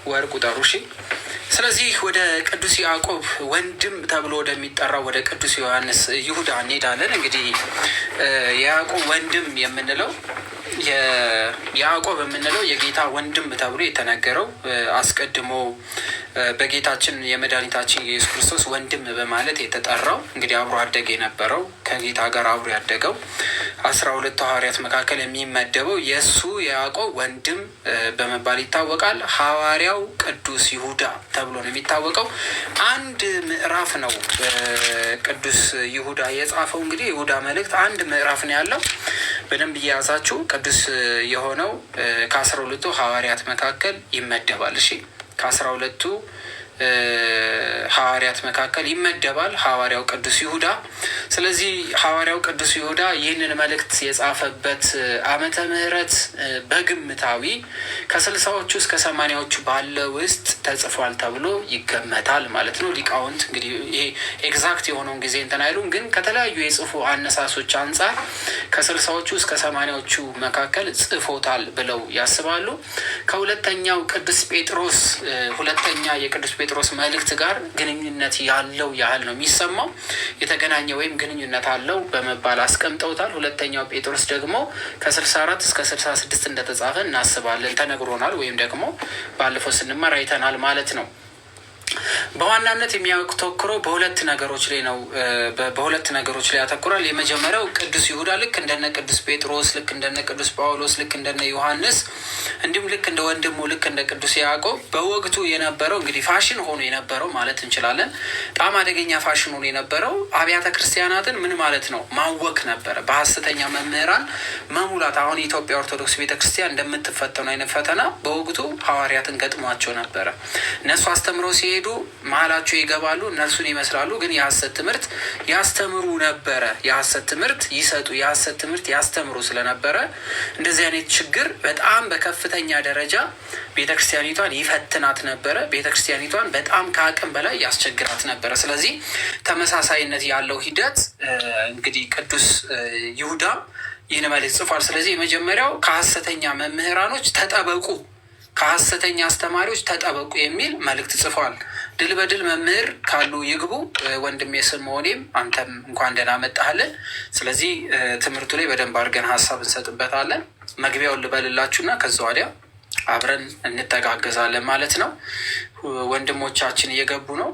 ወር ቁጠሩ። እሺ። ስለዚህ ወደ ቅዱስ ያዕቆብ ወንድም ተብሎ ወደሚጠራው ወደ ቅዱስ ዮሐንስ ይሁዳ እንሄዳለን። እንግዲህ የያዕቆብ ወንድም የምንለው ያዕቆብ የምንለው የጌታ ወንድም ተብሎ የተነገረው አስቀድሞ በጌታችን የመድኃኒታችን ኢየሱስ ክርስቶስ ወንድም በማለት የተጠራው እንግዲህ አብሮ አደገ የነበረው ከጌታ ጋር አብሮ ያደገው 12 ሐዋርያት መካከል የሚመደበው የእሱ የያዕቆብ ወንድም በመባል ይታወቃል። ሐዋርያው ቅዱስ ይሁዳ ተብሎ ነው የሚታወቀው። አንድ ምዕራፍ ነው ቅዱስ ይሁዳ የጻፈው። እንግዲህ ይሁዳ መልእክት አንድ ምዕራፍ ነው ያለው። በደንብ እየያዛችሁ ቅዱስ የሆነው ከ12ቱ ሐዋርያት መካከል ይመደባል። እሺ፣ ከ12ቱ ሐዋርያት መካከል ይመደባል ሐዋርያው ቅዱስ ይሁዳ። ስለዚህ ሐዋርያው ቅዱስ ይሁዳ ይህንን መልእክት የጻፈበት ዓመተ ምሕረት በግምታዊ ከ60ዎቹ እስከ 80ዎቹ ባለ ውስጥ ተጽፏል ተብሎ ይገመታል ማለት ነው። ሊቃውንት እንግዲህ ይሄ ኤግዛክት የሆነውን ጊዜ እንትን አይሉም፣ ግን ከተለያዩ የጽሑፉ አነሳሶች አንጻር ከ60ዎቹ እስከ 80ዎቹ መካከል ጽፎታል ብለው ያስባሉ። ከሁለተኛው ቅዱስ ጴጥሮስ ሁለተኛ የቅዱስ ጴጥሮስ መልእክት ጋር ግንኙነት ያለው ያህል ነው የሚሰማው። የተገናኘ ወይም ግንኙነት አለው በመባል አስቀምጠውታል። ሁለተኛው ጴጥሮስ ደግሞ ከ64 እስከ 66 እንደተጻፈ እናስባለን፣ ተነግሮናል፣ ወይም ደግሞ ባለፈው ስንማር አይተናል ማለት ነው። በዋናነት የሚያተኩረው በሁለት ነገሮች ላይ ነው። በሁለት ነገሮች ላይ ያተኩራል። የመጀመሪያው ቅዱስ ይሁዳ ልክ እንደነ ቅዱስ ጴጥሮስ፣ ልክ እንደነ ቅዱስ ጳውሎስ፣ ልክ እንደነ ዮሐንስ እንዲሁም ልክ እንደ ወንድሙ ልክ እንደ ቅዱስ ያዕቆብ በወቅቱ የነበረው እንግዲህ ፋሽን ሆኖ የነበረው ማለት እንችላለን። በጣም አደገኛ ፋሽን ሆኖ የነበረው አብያተ ክርስቲያናትን ምን ማለት ነው ማወክ ነበረ። በሐሰተኛ መምህራን መሙላት። አሁን የኢትዮጵያ ኦርቶዶክስ ቤተክርስቲያን እንደምትፈተኑ አይነት ፈተና በወቅቱ ሐዋርያትን ገጥሟቸው ነበረ። እነሱ አስተምረው ሲሄዱ መሀላቸው ይገባሉ፣ እነርሱን ይመስላሉ፣ ግን የሐሰት ትምህርት ያስተምሩ ነበረ። የሐሰት ትምህርት ይሰጡ፣ የሐሰት ትምህርት ያስተምሩ ስለነበረ እንደዚህ አይነት ችግር በጣም በከፍተኛ ደረጃ ቤተክርስቲያኒቷን ይፈትናት ነበረ። ቤተክርስቲያኒቷን በጣም ከአቅም በላይ ያስቸግራት ነበረ። ስለዚህ ተመሳሳይነት ያለው ሂደት እንግዲህ ቅዱስ ይሁዳ ይህን መልእክት ጽፏል። ስለዚህ የመጀመሪያው ከሐሰተኛ መምህራኖች ተጠበቁ፣ ከሐሰተኛ አስተማሪዎች ተጠበቁ የሚል መልእክት ጽፏል። ድል በድል መምህር ካሉ ይግቡ። ወንድሜ ስምዖንም አንተም እንኳን ደህና መጣህልን። ስለዚህ ትምህርቱ ላይ በደንብ አድርገን ሀሳብ እንሰጥበታለን። መግቢያውን ልበልላችሁና ከዛ ወዲያ አብረን እንተጋገዛለን ማለት ነው። ወንድሞቻችን እየገቡ ነው።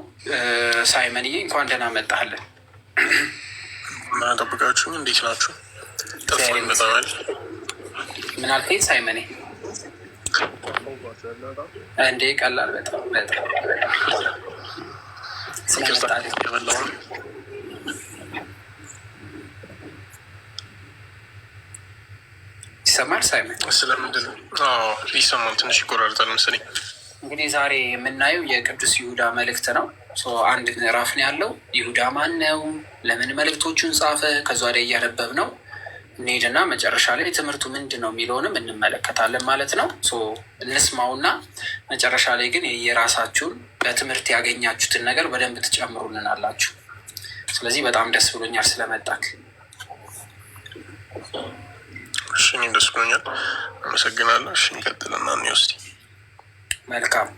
ሳይመንዬ እንኳን ደህና መጣህልን። ጠብቃችሁ እንዴት ናችሁ? ምን አልከኝ ሳይመኔ? እንዴ ቀላል በጣም ይሰማል። ሳይመን ስለምንድን ነው ይሰማል? ትንሽ ይቆራርጣል መሰለኝ። እንግዲህ ዛሬ የምናየው የቅዱስ ይሁዳ መልእክት ነው። አንድ ምዕራፍ ነው ያለው። ይሁዳ ማን ነው? ለምን መልእክቶቹን ጻፈ? ከዛ ወዲያ እያነበብ ነው እንሄድና መጨረሻ ላይ ትምህርቱ ምንድን ነው የሚለውንም እንመለከታለን ማለት ነው። እንስማውና መጨረሻ ላይ ግን የራሳችሁን በትምህርት ያገኛችሁትን ነገር በደንብ ትጨምሩልናላችሁ። ስለዚህ በጣም ደስ ብሎኛል ስለመጣክ። እሺ እኔም ደስ ብሎኛል፣ አመሰግናለሁ። እሺ እንቀጥልና እንወስድ። መልካም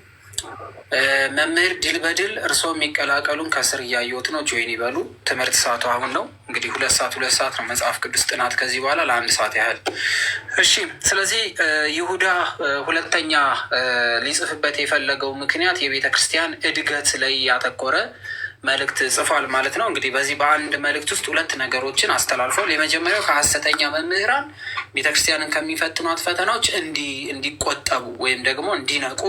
መምህር ድል በድል እርስዎ የሚቀላቀሉን ከስር እያየሁት ነው። ጆይን ይበሉ። ትምህርት ሰዓቱ አሁን ነው እንግዲህ 2 ሰዓት ነው መጽሐፍ ቅዱስ ጥናት ከዚህ በኋላ ለ1 ሰዓት ያህል። እሺ ስለዚህ ይሁዳ ሁለተኛ ሊጽፍበት የፈለገው ምክንያት የቤተ ክርስቲያን እድገት ላይ ያተኮረ መልእክት ጽፏል ማለት ነው። እንግዲህ በዚህ በአንድ መልእክት ውስጥ 2 ነገሮችን አስተላልፏል። የመጀመሪያው ከሐሰተኛ መምህራን ቤተክርስቲያንን ከሚፈትኗት ፈተናዎች እንዲቆጠቡ ወይም ደግሞ እንዲነቁ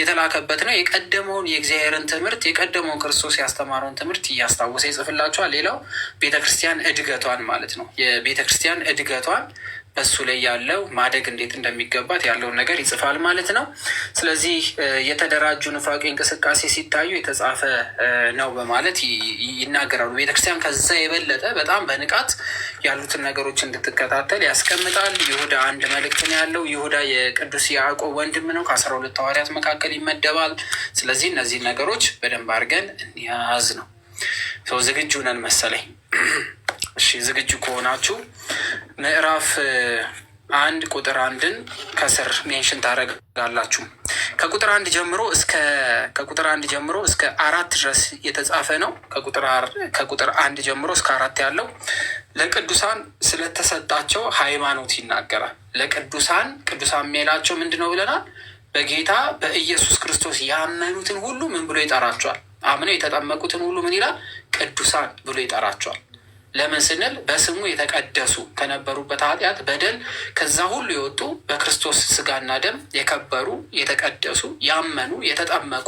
የተላከበት ነው። የቀደመውን የእግዚአብሔርን ትምህርት የቀደመውን ክርስቶስ ያስተማረውን ትምህርት እያስታወሰ ይጽፍላቸዋል። ሌላው ቤተክርስቲያን እድገቷን ማለት ነው። የቤተክርስቲያን እድገቷን በሱ ላይ ያለው ማደግ እንዴት እንደሚገባት ያለውን ነገር ይጽፋል ማለት ነው። ስለዚህ የተደራጁ ኑፋቄ እንቅስቃሴ ሲታዩ የተጻፈ ነው በማለት ይናገራሉ። ቤተክርስቲያን ከዛ የበለጠ በጣም በንቃት ያሉትን ነገሮች እንድትከታተል ያስቀምጣል። ይሁዳ አንድ መልእክት ነው ያለው። ይሁዳ የቅዱስ ያዕቆብ ወንድም ነው። ከ12 ሐዋርያት መካከል ይመደባል። ስለዚህ እነዚህ ነገሮች በደንብ አድርገን እንያዝ ነው። ዝግጁ ነን መሰለኝ። እሺ ዝግጁ ከሆናችሁ ምዕራፍ 1 ቁጥር 1 ከስር ሜንሽን ታደርጋላችሁ። ከቁጥር አንድ ጀምሮ እስከ 4 ድረስ የተጻፈ ነው። ከቁጥር 1 ጀምሮ እስከ 4 ያለው ለቅዱሳን ስለተሰጣቸው ሃይማኖት ይናገራል። ቅዱሳን የሚላቸው ምንድን ነው ብለናል? በጌታ በኢየሱስ ክርስቶስ ያመኑትን ሁሉ ምን ብሎ ይጠራቸዋል? አምነው የተጠመቁትን ሁሉ ምን ይላል? ቅዱሳን ብሎ ይጠራቸዋል። ለምን ስንል በስሙ የተቀደሱ ከነበሩበት ኃጢአት፣ በደል ከዛ ሁሉ የወጡ በክርስቶስ ስጋና ደም የከበሩ የተቀደሱ ያመኑ የተጠመቁ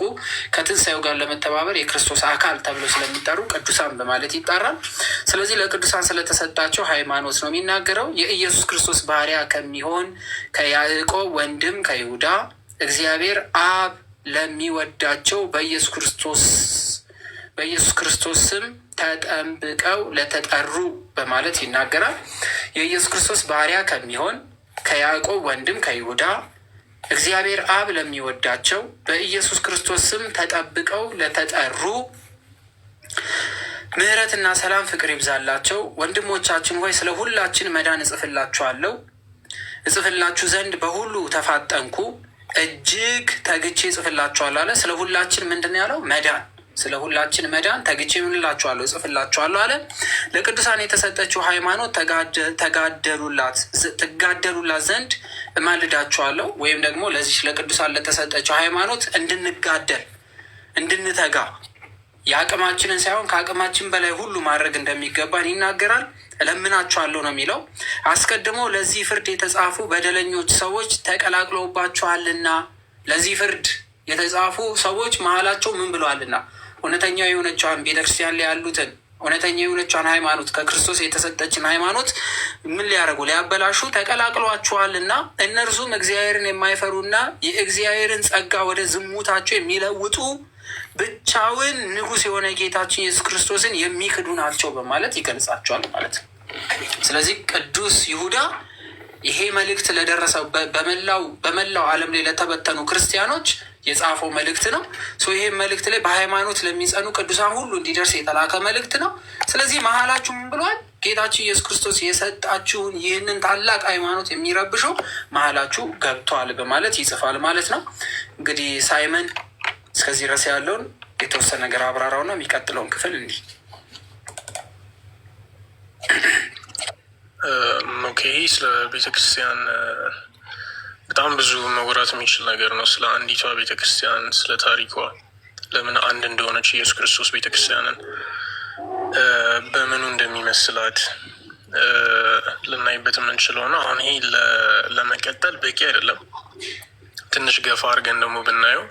ከትንሣኤው ጋር ለመተባበር የክርስቶስ አካል ተብሎ ስለሚጠሩ ቅዱሳን በማለት ይጠራል። ስለዚህ ለቅዱሳን ስለተሰጣቸው ሃይማኖት ነው የሚናገረው። የኢየሱስ ክርስቶስ ባሪያ ከሚሆን ከያዕቆብ ወንድም ከይሁዳ እግዚአብሔር አብ ለሚወዳቸው በኢየሱስ ክርስቶስ ስም ተጠምቀው ለተጠሩ በማለት ይናገራል። የኢየሱስ ክርስቶስ ባሪያ ከሚሆን ከያዕቆብ ወንድም ከይሁዳ እግዚአብሔር አብ ለሚወዳቸው በኢየሱስ ክርስቶስ ስም ተጠብቀው ለተጠሩ ምሕረትና ሰላም ፍቅር ይብዛላቸው። ወንድሞቻችን ሆይ ስለ ሁላችን መዳን እጽፍላችሁ ዘንድ በሁሉ ተፋጠንኩ፣ እጅግ ተግቼ እጽፍላችኋለሁ አለ። ስለ ሁላችን ምንድን ያለው? መዳን። ስለ ሁላችን መዳን ተግቼ ምንላችኋለሁ እጽፍላችኋለሁ አለ። ለቅዱሳን የተሰጠችው ሃይማኖት ትጋደሉላት ዘንድ እማልዳችኋለሁ። ወይም ደግሞ ለዚህ ለቅዱሳን ለተሰጠችው ሃይማኖት እንድንተጋ የአቅማችንን ሳይሆን ከአቅማችን በላይ ሁሉ ማድረግ እንደሚገባን ይናገራል። እለምናችኋለሁ ነው የሚለው። አስቀድሞ ለዚህ ፍርድ የተጻፉ በደለኞች ሰዎች ተቀላቅለውባችኋልና፣ ለዚህ ፍርድ የተጻፉ ሰዎች መሀላቸው ምን ብለዋልና? እውነተኛ የሆነችዋን ቤተክርስቲያን ላይ ያሉትን እውነተኛ የሆነችዋን ሃይማኖት ከክርስቶስ የተሰጠችን ሃይማኖት ምን ሊያደርጉ ሊያበላሹ ተቀላቅሏችኋልና፣ እነርሱም እግዚአብሔርን የማይፈሩና የእግዚአብሔርን ጸጋ ወደ ዝሙታቸው የሚለውጡ ብቻውን ንጉሥ የሆነ ጌታችን ኢየሱስ ክርስቶስን የሚክዱ ናቸው በማለት ይገልጻቸዋል ማለት ነው። ስለዚህ ቅዱስ ይሁዳ ይሄ መልእክት ለደረሰው በመላው ዓለም ላይ ለተበተኑ ክርስቲያኖች የጻፈው መልእክት ነው። ይሄ መልእክት ላይ በሃይማኖት ለሚጸኑ ቅዱሳን ሁሉ እንዲደርስ የተላከ መልእክት ነው። ስለዚህ መሀላችሁ ምን ብሏል? ጌታችን ኢየሱስ ክርስቶስ የሰጣችሁን ይህንን ታላቅ ሃይማኖት የሚረብሸው መሀላችሁ ገብቷል በማለት ይጽፋል ማለት ነው። እንግዲህ ሳይመን እስከዚህ ድረስ ያለውን የተወሰነ ነገር አብራራውና የሚቀጥለውን ክፍል እንዲህ ኦኬ። ስለ ቤተክርስቲያን በጣም ብዙ መወራት የሚችል ነገር ነው። ስለ አንዲቷ ቤተክርስቲያን፣ ስለ ታሪኳ፣ ለምን አንድ እንደሆነች ኢየሱስ ክርስቶስ ቤተክርስቲያንን በምኑ እንደሚመስላት ልናይበት የምንችለው ነው። አሁን ይሄ ለመቀጠል በቂ አይደለም። ትንሽ ገፋ አድርገን ደግሞ ብናየው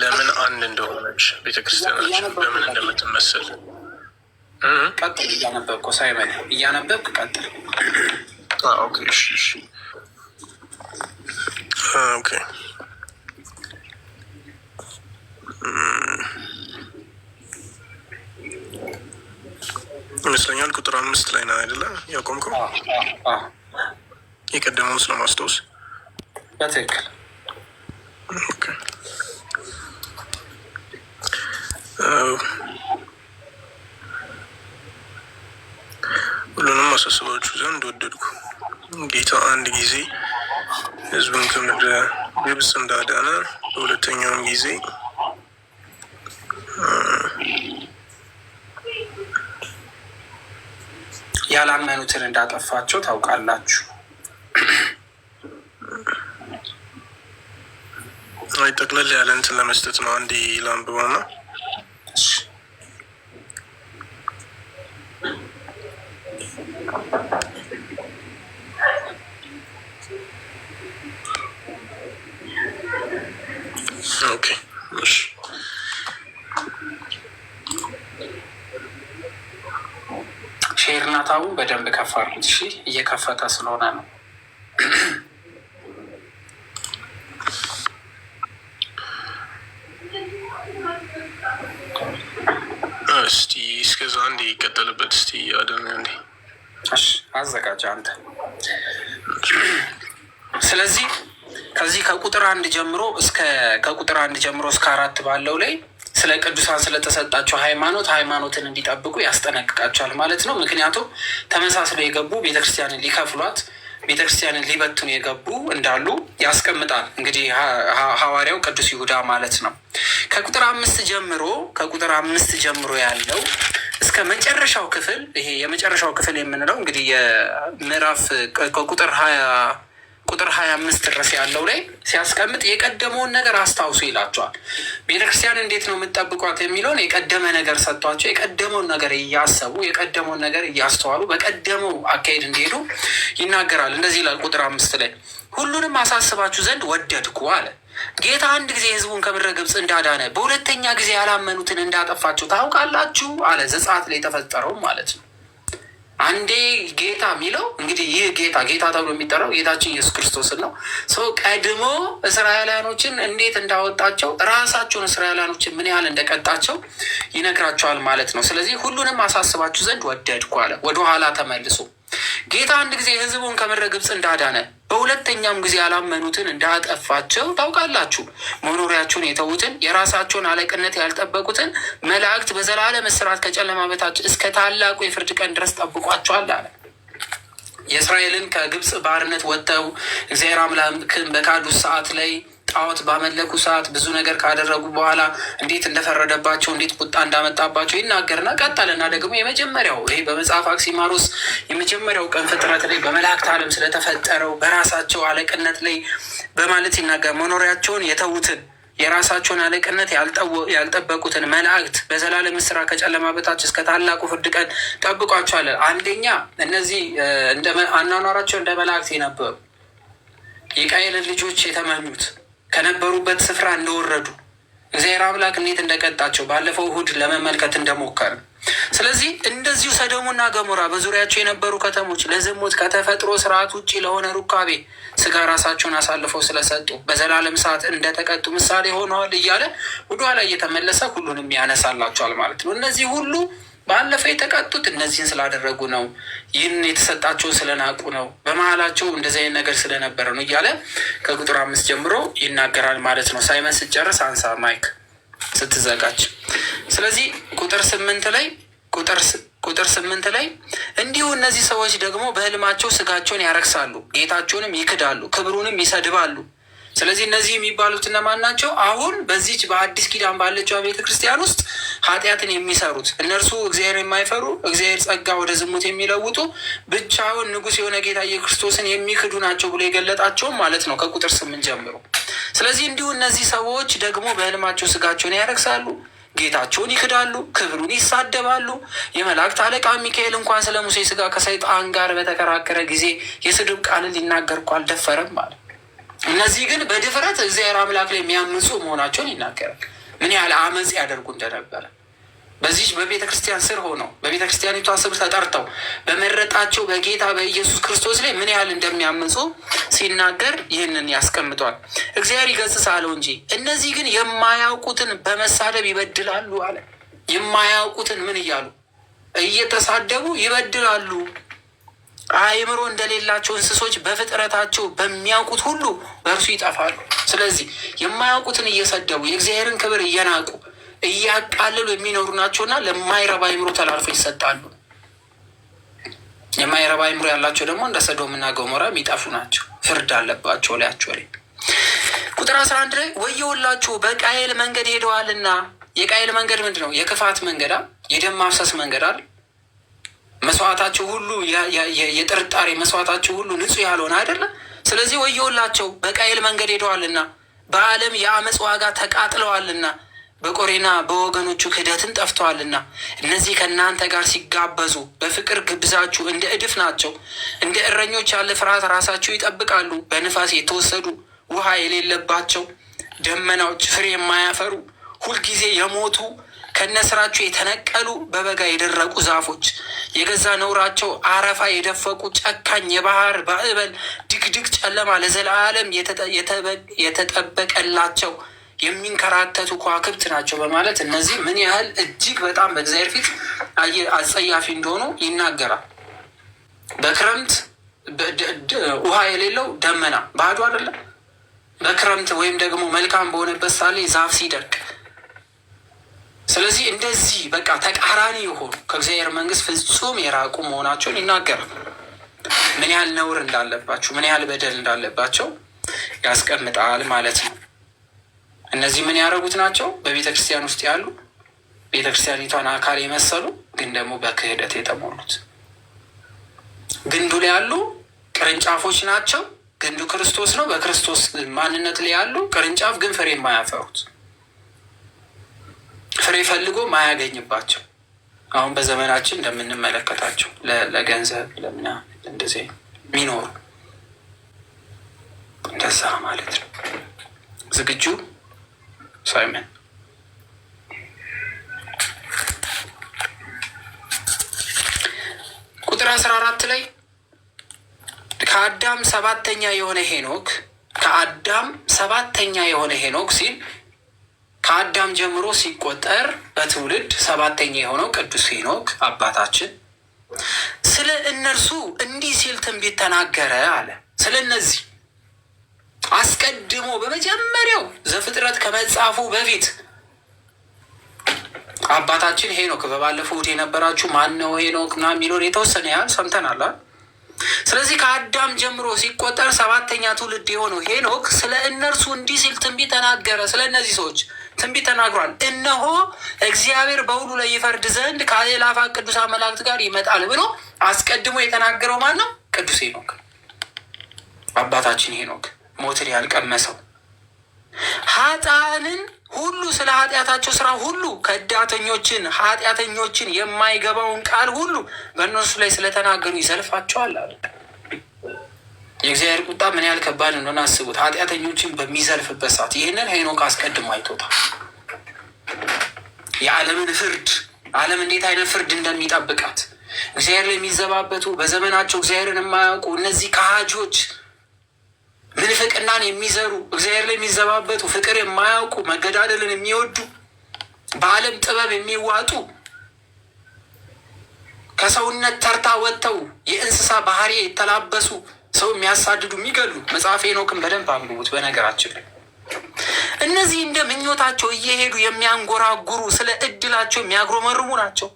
ለምን አንድ እንደሆነች ቤተክርስቲያናችን በምን እንደምትመስል ቀጥል። እያነበብኩ ሳይመን እያነበብክ ቀጥል። ኦኬ ይመስለኛል ቁጥር 5 ላይ ነው አይደለ ያቆምከው? የቀደመውን ስለማስታወስ በትክክል ሁሉንም አሳስባችሁ ዘንድ ወደድኩ፣ ጌታ አንድ ጊዜ ሕዝቡን ከምድረ ግብፅ እንዳዳነ በሁለተኛውም ጊዜ ያላመኑትን እንዳጠፋቸው ታውቃላችሁ። አይ ጠቅለል ያለ እንትን ለመስጠት ነው። አንዴ ላንብባና ኦኬ እሺ። ሼርና ታቡ በደንብ ከፍ አድርጉት። እሺ እየከፈተ ስለሆነ ነው። እስቲ እስከዛ አንዴ ይቀጠልበት። እስቲ አደም እንዴ አዘጋጅ አንተ። ስለዚህ ከዚህ ከቁጥር አንድ ጀምሮ እስከ 4 ባለው ላይ ስለ ቅዱሳን ስለተሰጣቸው ሃይማኖትን እንዲጠብቁ ያስጠነቅቃቸዋል ማለት ነው። ምክንያቱም ተመሳስለው የገቡ ቤተክርስቲያንን ሊከፍሏት ቤተክርስቲያንን ሊበቱን የገቡ እንዳሉ ያስቀምጣል። እንግዲህ ሐዋርያው ቅዱስ ይሁዳ ማለት ነው። ከቁጥር አምስት ጀምሮ ያለው እስከ መጨረሻው ክፍል፣ ይሄ የመጨረሻው ክፍል የምንለው እንግዲህ የምዕራፍ ከቁጥር 25 ድረስ ያለው ላይ ሲያስቀምጥ የቀደመውን ነገር አስታውሱ ይላቸዋል። ቤተክርስቲያን እንዴት ነው የምትጠብቋት የሚለውን የቀደመ ነገር ሰጥቷቸው የቀደመውን ነገር እያሰቡ የቀደመውን ነገር እያስተዋሉ በቀደመው አካሄድ እንዲሄዱ ይናገራል። እንደዚህ ይላል ቁጥር 5 ላይ ሁሉንም አሳስባችሁ ዘንድ ወደድኩ አለ። ጌታ አንድ ጊዜ ሕዝቡን ከምድረ ግብፅ እንዳዳነ በሁለተኛ ጊዜ ያላመኑትን እንዳጠፋቸው ታውቃላችሁ አለ። ዘጸአት ላይ የተፈጠረው ማለት ነው። አንዴ ጌታ የሚለው እንግዲህ ይህ ጌታ ተብሎ የሚጠራው ጌታችን ኢየሱስ ክርስቶስን ነው። ሰው ቀድሞ እስራኤላኖችን እንዴት እንዳወጣቸው ራሳቸውን እስራኤላኖችን ምን ያህል እንደቀጣቸው ይነግራቸዋል ማለት ነው። ስለዚህ ሁሉንም አሳስባችሁ ዘንድ ወደድኩ አለ። ወደኋላ ተመልሶ ጌታ አንድ ጊዜ ሕዝቡን ከምድረ ግብፅ እንዳዳነ በሁለተኛም ጊዜ ያላመኑትን እንዳጠፋቸው ታውቃላችሁ። መኖሪያቸውን የተዉትን የራሳቸውን አለቅነት ያልጠበቁትን መላእክት በዘላለም እስራት ከጨለማ በታች እስከ ታላቁ የፍርድ ቀን ድረስ ጠብቋቸዋል አለ። የእስራኤልን ከግብፅ ባርነት ወጥተው እግዚአብሔር አምላክን በካዱ ሰዓት ላይ ጣዖት ባመለኩ ሰዓት ብዙ ነገር ካደረጉ በኋላ እንዴት እንደፈረደባቸው እንዴት ቁጣ እንዳመጣባቸው ይናገርና ቀጠልና ደግሞ የመጀመሪያው ይሄ በመጽሐፍ አክሲማሮስ የመጀመሪያው ቀን ፍጥረት ላይ በመላእክት ዓለም ስለተፈጠረው በራሳቸው አለቅነት ላይ በማለት ይናገር። መኖሪያቸውን የተዉትን የራሳቸውን አለቅነት ያልጠበቁትን መላእክት በዘላለም እስራት ከጨለማ በታች እስከ ታላቁ ፍርድ ቀን ጠብቋቸዋል። አንደኛ እነዚህ አኗኗራቸው እንደ መላእክት የነበሩ የቃየልን ልጆች የተመኙት ከነበሩበት ስፍራ እንደወረዱ እግዚአብሔር አምላክ እንዴት እንደቀጣቸው ባለፈው እሑድ ለመመልከት እንደሞከረ። ስለዚህ እንደዚሁ ሰዶምና ገሞራ በዙሪያቸው የነበሩ ከተሞች ለዝሙት ከተፈጥሮ ስርዓት ውጭ ለሆነ ሩካቤ ስጋ ራሳቸውን አሳልፈው ስለሰጡ በዘላለም ሰዓት እንደተቀጡ ምሳሌ ሆነዋል እያለ ወደኋላ እየተመለሰ ሁሉንም ያነሳላቸዋል ማለት ነው። እነዚህ ሁሉ ባለፈው የተቀጡት እነዚህን ስላደረጉ ነው፣ ይህን የተሰጣቸውን ስለናቁ ነው፣ በመሀላቸው እንደዚህ አይነት ነገር ስለነበረ ነው እያለ ከቁጥር 5 ጀምሮ ይናገራል ማለት ነው። ሳይመን ስትጨርስ አንሳ ማይክ ስትዘጋጅ። ስለዚህ ቁጥር 8 ላይ እንዲሁ እነዚህ ሰዎች ደግሞ በሕልማቸው ስጋቸውን ያረክሳሉ፣ ጌታቸውንም ይክዳሉ፣ ክብሩንም ይሰድባሉ። ስለዚህ እነዚህ የሚባሉት እነማን ናቸው? አሁን በዚች በአዲስ ኪዳን ባለችው ቤተ ክርስቲያን ውስጥ ኃጢአትን የሚሰሩት እነርሱ እግዚአብሔር የማይፈሩ እግዚአብሔር ጸጋ ወደ ዝሙት የሚለውጡ ብቻውን ንጉሥ የሆነ ጌታ ኢየሱስ ክርስቶስን የሚክዱ ናቸው ብሎ የገለጣቸውም ማለት ነው ከቁጥር 8 ጀምሮ። ስለዚህ እንዲሁ እነዚህ ሰዎች ደግሞ በሕልማቸው ስጋቸውን ያረክሳሉ፣ ጌታቸውን ይክዳሉ፣ ክብሩን ይሳደባሉ። የመላእክት አለቃ ሚካኤል እንኳን ስለ ሙሴ ስጋ ከሰይጣን ጋር በተከራከረ ጊዜ የስድብ ቃልን ሊናገር እኮ አልደፈረም ማለት። እነዚህ ግን በድፍረት እግዚአብሔር አምላክ ላይ የሚያምፁ መሆናቸውን ይናገራል። ምን ያህል አመፅ ያደርጉ እንደነበረ በዚህ በቤተ ክርስቲያን ስር ሆነው በቤተ ክርስቲያኒቷ ስር ተጠርተው በመረጣቸው በጌታ በኢየሱስ ክርስቶስ ላይ ምን ያህል እንደሚያምፁ ሲናገር ይህንን ያስቀምጧል። እግዚአብሔር ይገሥጽ አለው እንጂ እነዚህ ግን የማያውቁትን በመሳደብ ይበድላሉ አለ። የማያውቁትን ምን እያሉ እየተሳደቡ ይበድላሉ። አእምሮ እንደሌላቸው እንስሶች በፍጥረታቸው በሚያውቁት ሁሉ በእርሱ ይጠፋሉ። ስለዚህ የማያውቁትን እየሰደቡ የእግዚአብሔርን ክብር እየናቁ እያቃለሉ የሚኖሩ ናቸውና ለማይረባ አእምሮ ተላልፈው ይሰጣሉ። የማይረባ አእምሮ ያላቸው ደግሞ እንደ ሰዶምና ገሞራ የሚጠፉ ናቸው። ፍርድ አለባቸው ላያቸው ላይ። ቁጥር 11 ላይ ወየውላችሁ በቃየል መንገድ ሄደዋልና። የቃየል መንገድ ምንድን ነው? የክፋት መንገድ፣ የደም ማፍሰስ መንገድ አይደል? መስዋዕታቸው ሁሉ የጥርጣሬ መስዋዕታቸው ሁሉ ንጹሕ ያልሆነ አይደለም። ስለዚህ ወየውላቸው በቃየል መንገድ ሄደዋልና፣ በዓለም የአመፅ ዋጋ ተቃጥለዋልና፣ በቆሬና በወገኖቹ ክህደትን ጠፍተዋልና። እነዚህ ከእናንተ ጋር ሲጋበዙ በፍቅር ግብዛችሁ እንደ እድፍ ናቸው። እንደ እረኞች ያለ ፍርሃት ራሳቸው ይጠብቃሉ። በንፋስ የተወሰዱ ውሃ የሌለባቸው ደመናዎች፣ ፍሬ የማያፈሩ ሁልጊዜ የሞቱ ከነስራቸው የተነቀሉ በበጋ የደረቁ ዛፎች፣ የገዛ ነውራቸው አረፋ የደፈቁ ጨካኝ የባህር ማዕበል ድቅድቅ ጨለማ ለዘላለም የተጠበቀላቸው የሚንከራተቱ ከዋክብት ናቸው በማለት እነዚህ ምን ያህል እጅግ በጣም በእግዚአብሔር ፊት አጸያፊ እንደሆኑ ይናገራል። በክረምት ውሃ የሌለው ደመና ባዶ አይደለም። በክረምት ወይም ደግሞ መልካም በሆነበት ሳሌ ዛፍ ሲደርቅ፣ ስለዚህ እንደዚህ በቃ ተቃራኒ የሆኑ ከእግዚአብሔር መንግስት ፍጹም የራቁ መሆናቸውን ይናገራል። ምን ያህል ነውር እንዳለባቸው፣ ምን ያህል በደል እንዳለባቸው ያስቀምጣል ማለት ነው። እነዚህ ምን ያደረጉት ናቸው? በቤተ ክርስቲያን ውስጥ ያሉ ቤተ ክርስቲያኒቷን አካል የመሰሉ ግን ደግሞ በክህደት የተሞሉት ግንዱ ላይ ያሉ ቅርንጫፎች ናቸው። ግንዱ ክርስቶስ ነው። በክርስቶስ ማንነት ላይ ያሉ ቅርንጫፍ ግን ፍሬ የማያፈሩት ፍሬ ፈልጎ ማያገኝባቸው አሁን በዘመናችን እንደምንመለከታቸው ለገንዘብ ለምና እንደዚህ ሚኖሩ እንደዛ ማለት ነው። ዝግጁ ሳይመን ቁጥር 14 ላይ ከአዳም ሰባተኛ የሆነ ሄኖክ ሲል ከአዳም ጀምሮ ሲቆጠር በትውልድ ሰባተኛ የሆነው ቅዱስ ሄኖክ አባታችን ስለ እነርሱ እንዲህ ሲል ትንቢት ተናገረ አለ። ስለ እነዚህ አስቀድሞ በመጀመሪያው ዘፍጥረት ከመጻፉ በፊት አባታችን ሄኖክ፣ በባለፈው እሑድ የነበራችሁ ማን ነው ሄኖክ ና የሚለውን የተወሰነ ያህል ሰምተናል። ስለዚህ ከአዳም ጀምሮ ሲቆጠር ሰባተኛ ትውልድ የሆነው ሄኖክ ስለ እነርሱ እንዲህ ሲል ትንቢት ተናገረ። ስለ እነዚህ ሰዎች ትንቢት ተናግሯል። እነሆ እግዚአብሔር በሁሉ ላይ ይፈርድ ዘንድ ከአእላፋት ቅዱሳን መላእክት ጋር ይመጣል ብሎ አስቀድሞ የተናገረው ማን ነው? ቅዱስ ሄኖክ አባታችን ሄኖክ፣ ሞትን ያልቀመሰው ኃጥአንን ሁሉ ስለ ኃጢአታቸው ስራ ሁሉ ከዳተኞችን ኃጢአተኞችን የማይገባውን ቃል ሁሉ በእነርሱ ላይ ስለተናገሩ ይዘልፋቸዋል አለ። የእግዚአብሔር ቁጣ ምን ያህል ከባድ እንደሆነ አስቡት። ኃጢአተኞችን በሚዘልፍበት ሰዓት ይህንን ሄኖክ አስቀድሞ አይቶታል። የዓለምን ፍርድ፣ ዓለም እንዴት አይነት ፍርድ እንደሚጠብቃት እግዚአብሔር ላይ የሚዘባበቱ በዘመናቸው እግዚአብሔርን የማያውቁ እነዚህ ከሃጂዎች ምንፍቅናን የሚዘሩ እግዚአብሔር ላይ የሚዘባበቱ ፍቅር የማያውቁ መገዳደልን የሚወዱ በዓለም ጥበብ የሚዋጡ ከሰውነት ተርታ ወጥተው የእንስሳ ባህሪ የተላበሱ ሰው የሚያሳድዱ የሚገሉ መጽሐፈ ሄኖክን በደንብ አንብቡት። በነገራችን ላይ እነዚህ እንደ ምኞታቸው እየሄዱ የሚያንጎራጉሩ ስለ እድላቸው የሚያጉረመርሙ ናቸው።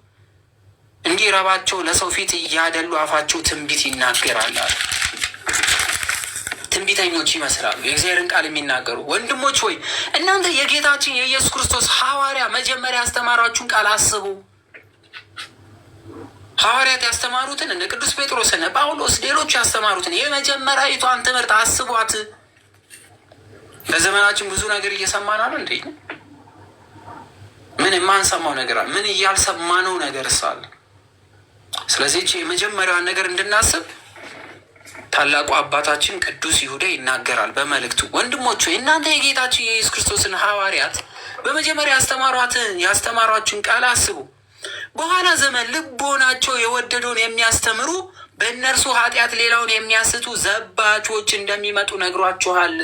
እንዲረባቸው ለሰው ፊት እያደሉ አፋቸው ትንቢት ይናገራል። ትንቢተኞች ይመስላሉ፣ የእግዚአብሔርን ቃል የሚናገሩ። ወንድሞች ሆይ እናንተ የጌታችን የኢየሱስ ክርስቶስ ሐዋርያ መጀመሪያ ያስተማራችሁን ቃል አስቡ። ሐዋርያት ያስተማሩትን እነ ቅዱስ ጴጥሮስ እነ ጳውሎስ ሌሎቹ ያስተማሩትን የመጀመሪያዊቷን ትምህርት አስቧት። በዘመናችን ብዙ ነገር እየሰማን አለ እንዴ? ምን የማንሰማው ነገር አለ? ምን እያልሰማነው ነገር ሳለ? ስለዚህ የመጀመሪያዋን ነገር እንድናስብ ታላቁ አባታችን ቅዱስ ይሁዳ ይናገራል በመልእክቱ። ወንድሞቹ እናንተ የጌታችን የኢየሱስ ክርስቶስን ሐዋርያት በመጀመሪያ ያስተማሯችሁን ቃል አስቡ። በኋላ ዘመን ልቦናቸው የወደደውን የሚያስተምሩ በእነርሱ ኃጢአት ሌላውን የሚያስቱ ዘባቾች እንደሚመጡ ነግሯችኋል።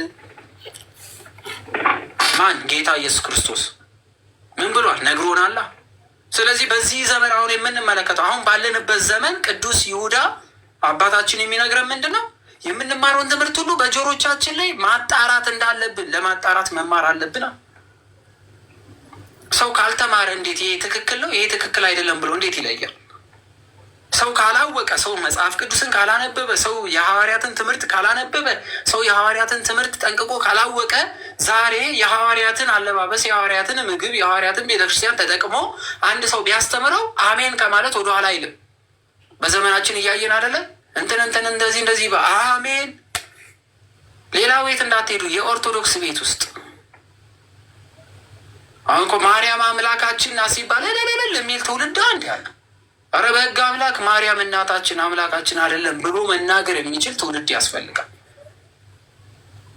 ማን? ጌታ ኢየሱስ ክርስቶስ ምን ብሏል? ነግሮናላ። ስለዚህ በዚህ ዘመን አሁን የምንመለከተው አሁን ባለንበት ዘመን ቅዱስ ይሁዳ አባታችን የሚነግረን ምንድን ነው? የምንማረውን ትምህርት ሁሉ በጆሮቻችን ላይ ማጣራት እንዳለብን፣ ለማጣራት መማር አለብን። ሰው ካልተማረ እንዴት ይሄ ትክክል ነው ይሄ ትክክል አይደለም ብሎ እንዴት ይለያል? ሰው ካላወቀ፣ ሰው መጽሐፍ ቅዱስን ካላነበበ፣ ሰው የሐዋርያትን ትምህርት ካላነበበ፣ ሰው የሐዋርያትን ትምህርት ጠንቅቆ ካላወቀ ዛሬ የሐዋርያትን አለባበስ፣ የሐዋርያትን ምግብ፣ የሐዋርያትን ቤተክርስቲያን ተጠቅሞ አንድ ሰው ቢያስተምረው አሜን ከማለት ወደኋላ አይልም። በዘመናችን እያየን አይደለም? እንትን እንደዚህ በአሜን። ሌላ ቤት እንዳትሄዱ፣ የኦርቶዶክስ ቤት ውስጥ አሁን እኮ ማርያም አምላካችን ናት ሲባል ለለለለ የሚል ትውልድ አንድ ያለ። ኧረ በሕግ አምላክ ማርያም እናታችን አምላካችን አይደለም ብሎ መናገር የሚችል ትውልድ ያስፈልጋል።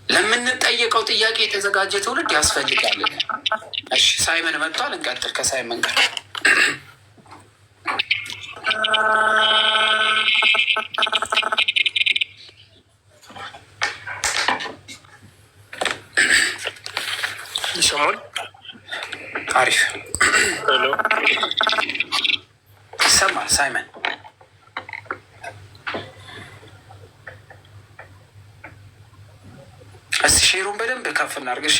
ለምንጠየቀው ጥያቄ የተዘጋጀ ትውልድ ያስፈልጋል። እሺ ሳይመን መጥቷል። እንቀጥል ከሳይመን ጋር ይሰማል። አሪፍ ሄሎ፣ ይሰማል። ሳይመን እስቲ ሼሩን በደንብ ከፍ እናድርግ። እሺ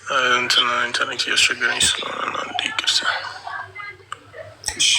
እንትን ኢንተርኔት እያስቸገረኝ ስለሆነ አንድ ይቅርታ። እሺ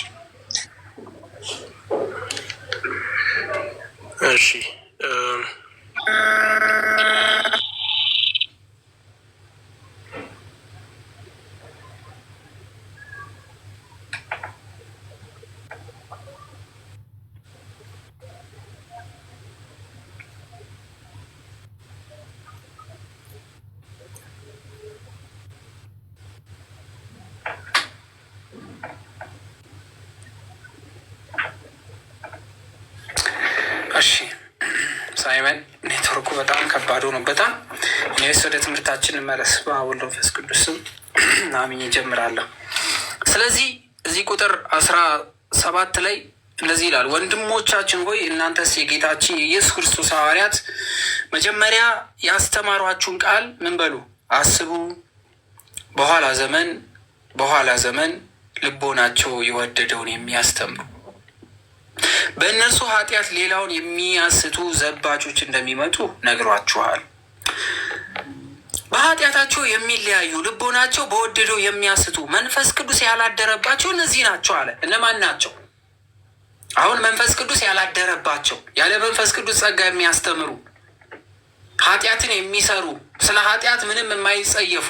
እሺ ሳይመን ኔትወርኩ በጣም ከባድ ሆኖበታል። እኔስ ወደ ትምህርታችን መለስ። በአብ ወልድ መንፈስ ቅዱስ ስም አምኜ እጀምራለሁ። ስለዚህ እዚህ ቁጥር 17 ላይ እንደዚህ ይላል፣ ወንድሞቻችን ሆይ እናንተስ የጌታችን የኢየሱስ ክርስቶስ ሐዋርያት መጀመሪያ ያስተማሯችሁን ቃል ምን በሉ አስቡ። በኋላ ዘመን ልቦናቸው የወደደውን የሚያስተምሩ በእነርሱ ኃጢአት ሌላውን የሚያስቱ ዘባቾች እንደሚመጡ ነግሯችኋል። በኃጢአታቸው የሚለያዩ ልቦናቸው በወደደው የሚያስቱ መንፈስ ቅዱስ ያላደረባቸው እነዚህ ናቸው አለ። እነማን ናቸው? አሁን መንፈስ ቅዱስ ያላደረባቸው፣ ያለ መንፈስ ቅዱስ ጸጋ የሚያስተምሩ፣ ኃጢአትን የሚሰሩ፣ ስለ ኃጢአት ምንም የማይጸየፉ፣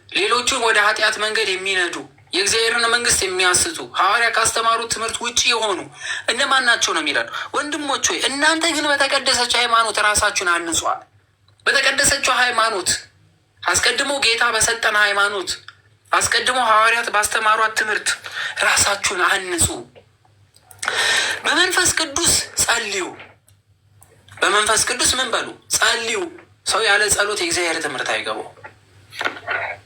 ሌሎቹን ወደ ኃጢአት መንገድ የሚነዱ፣ የእግዚአብሔርን መንግስት የሚያስቱ፣ ሐዋርያ ካስተማሩት ትምህርት ውጭ የሆኑ እነማን ናቸው ነው የሚላል። ወንድሞች ሆይ እናንተ ግን በተቀደሰችው ሃይማኖት ራሳችሁን አንጿል። በተቀደሰችው ሃይማኖት አስቀድሞ ጌታ በሰጠን ሃይማኖት አስቀድሞ ሐዋርያት ባስተማሯት ትምህርት ራሳችሁን አንጹ። በመንፈስ ቅዱስ ጸልዩ። በመንፈስ ቅዱስ ምን በሉ ጸልዩ። ሰው ያለ ጸሎት የእግዚአብሔር ትምህርት አይገባው።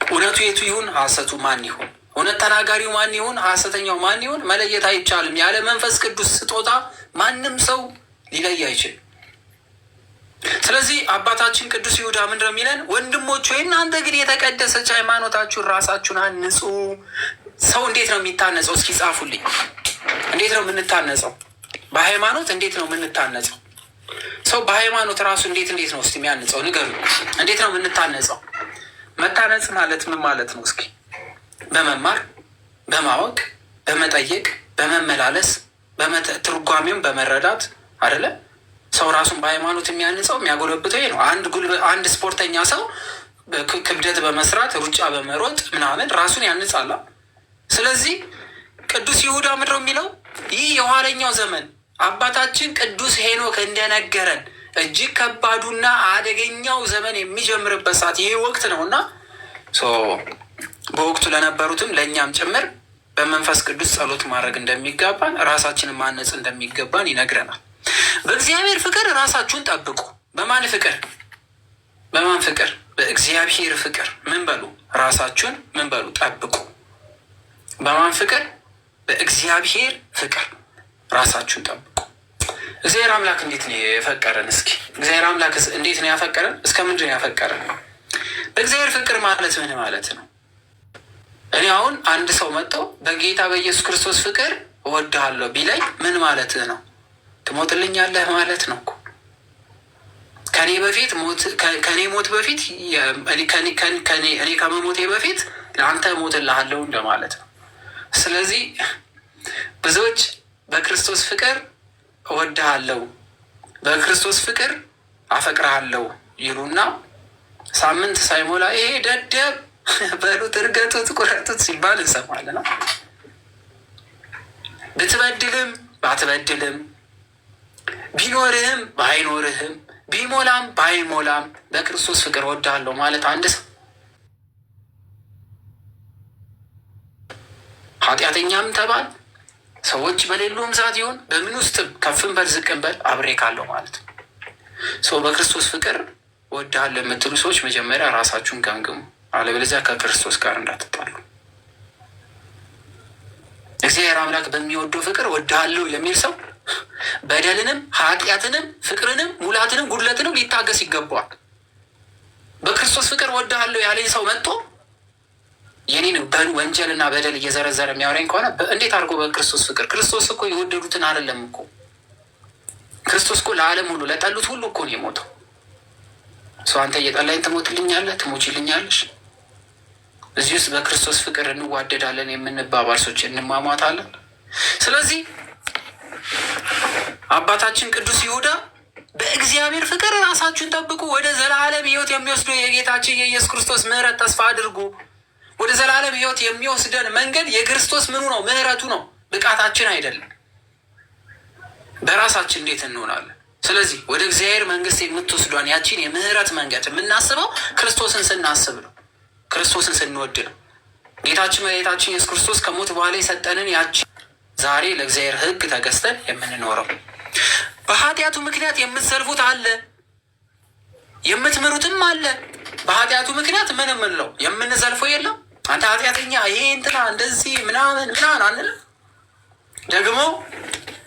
እውነቱ የቱ ይሁን ሐሰቱ ማን ይሁን፣ እውነት ተናጋሪው ማን ይሁን ሐሰተኛው ማን ይሁን መለየት አይቻልም። ያለ መንፈስ ቅዱስ ስጦታ ማንም ሰው ሊለይ አይችልም። ስለዚህ አባታችን ቅዱስ ይሁዳ ምንድን ነው የሚለን? ወንድሞች ሆይ እናንተ ግን የተቀደሰች ሃይማኖታችሁን ራሳችሁን አንጹ። ሰው እንዴት ነው የሚታነጸው? እስኪ ጻፉልኝ። እንዴት ነው የምንታነጸው? በሃይማኖት እንዴት ነው የምንታነጸው? ሰው በሃይማኖት ራሱ እንዴት ነው እስኪ የሚያንጸው? ንገሩ። እንዴት ነው የምንታነጸው? መታነጽ ማለት ምን ማለት ነው? እስኪ በመማር በማወቅ በመጠየቅ በመመላለስ ትርጓሜውን በመረዳት አይደለ? ሰው ራሱን በሃይማኖት የሚያንጸው የሚያጎለብተው ነው። አንድ ስፖርተኛ ሰው ክብደት በመስራት ሩጫ በመሮጥ ምናምን ራሱን ያንጻላ። ስለዚህ ቅዱስ ይሁዳ ምንድን ነው የሚለው? ይህ የኋለኛው ዘመን አባታችን ቅዱስ ሄኖክ እንደነገረን እጅግ ከባዱና አደገኛው ዘመን የሚጀምርበት ሰዓት ይህ ወቅት ነው እና በወቅቱ ለነበሩትም ለእኛም ጭምር በመንፈስ ቅዱስ ጸሎት ማድረግ እንደሚገባን ራሳችንን ማነጽ እንደሚገባን ይነግረናል። በእግዚአብሔር ፍቅር ራሳችሁን ጠብቁ። በማን ፍቅር? በማን ፍቅር? በእግዚአብሔር ፍቅር ምን በሉ ራሳችሁን ምን በሉ ጠብቁ። በማን ፍቅር? በእግዚአብሔር ፍቅር ራሳችሁን ጠብቁ። እግዚአብሔር አምላክ እንዴት ነው የፈቀረን? እስኪ እግዚአብሔር አምላክ እንዴት ነው ያፈቀረን? እስከ ምንድን ነው ያፈቀረን? በእግዚአብሔር ፍቅር ማለት ምን ማለት ነው? እኔ አሁን አንድ ሰው መጥተው በጌታ በኢየሱስ ክርስቶስ ፍቅር እወድሃለሁ ቢለኝ ምን ማለት ነው? ትሞትልኛለህ ማለት ነው እኮ። ከኔ ሞት በፊት እኔ ከመሞቴ በፊት ለአንተ እሞትልሃለሁ እንደማለት ነው። ስለዚህ ብዙዎች በክርስቶስ ፍቅር እወድሃለሁ፣ በክርስቶስ ፍቅር አፈቅርሃለሁ ይሉና ሳምንት ሳይሞላ ይሄ ደደብ በሉት፣ እርገጡት፣ ቁረጡት ሲባል እንሰማለን ነው። ብትበድልም ባትበድልም ቢኖርህም ባይኖርህም ቢሞላም ባይሞላም በክርስቶስ ፍቅር እወድሃለሁ ማለት አንድ ሰው ኃጢአተኛም ተባል ሰዎች በሌሉም ሰዓት ይሆን በምን ውስጥም ከፍም በል ዝቅም በል አብሬ ካለው ማለት ነው። ሰው በክርስቶስ ፍቅር እወድሃለሁ የምትሉ ሰዎች መጀመሪያ ራሳችሁን ገምግሙ፣ አለበለዚያ ከክርስቶስ ጋር እንዳትጣሉ። እግዚአብሔር አምላክ በሚወደው ፍቅር እወድሃለሁ የሚል ሰው በደልንም ኃጢአትንም ፍቅርንም ሙላትንም ጉድለትንም ሊታገስ ይገባዋል። በክርስቶስ ፍቅር እወድሃለሁ ያለኝ ሰው መጥቶ የኔን ወንጀልና በደል እየዘረዘረ የሚያወራኝ ከሆነ እንዴት አድርጎ በክርስቶስ ፍቅር? ክርስቶስ እኮ የወደዱትን አይደለም እኮ። ክርስቶስ እኮ ለዓለም ሁሉ ለጠሉት ሁሉ እኮ ነው የሞተው። ሰው አንተ እየጠላኝ ትሞትልኛለህ፣ ትሞችልኛለሽ። እዚህ ውስጥ በክርስቶስ ፍቅር እንዋደዳለን የምንባባል ሰዎች እንማማታለን። ስለዚህ አባታችን ቅዱስ ይሁዳ በእግዚአብሔር ፍቅር ራሳችሁን ጠብቁ፣ ወደ ዘላለም ሕይወት የሚወስደው የጌታችን የኢየሱስ ክርስቶስ ምሕረት ተስፋ አድርጉ። ወደ ዘላለም ሕይወት የሚወስደን መንገድ የክርስቶስ ምኑ ነው? ምሕረቱ ነው፣ ብቃታችን አይደለም። በራሳችን እንዴት እንሆናለን? ስለዚህ ወደ እግዚአብሔር መንግስት የምትወስዷን ያቺን የምህረት መንገድ የምናስበው ክርስቶስን ስናስብ ነው። ክርስቶስን ስንወድ ነው። ጌታችን መድኃኒታችን ኢየሱስ ክርስቶስ ከሞት በኋላ የሰጠንን ያቺ ዛሬ ለእግዚአብሔር ሕግ ተገዝተን የምንኖረው። በኃጢአቱ ምክንያት የምትሰልፉት አለ፣ የምትምሩትም አለ። በኃጢአቱ ምክንያት ምን የምንለው የምንዘልፈው የለም። አንተ ኃጢአተኛ፣ ይሄ እንትና እንደዚህ ምናምን አንልም። ደግሞ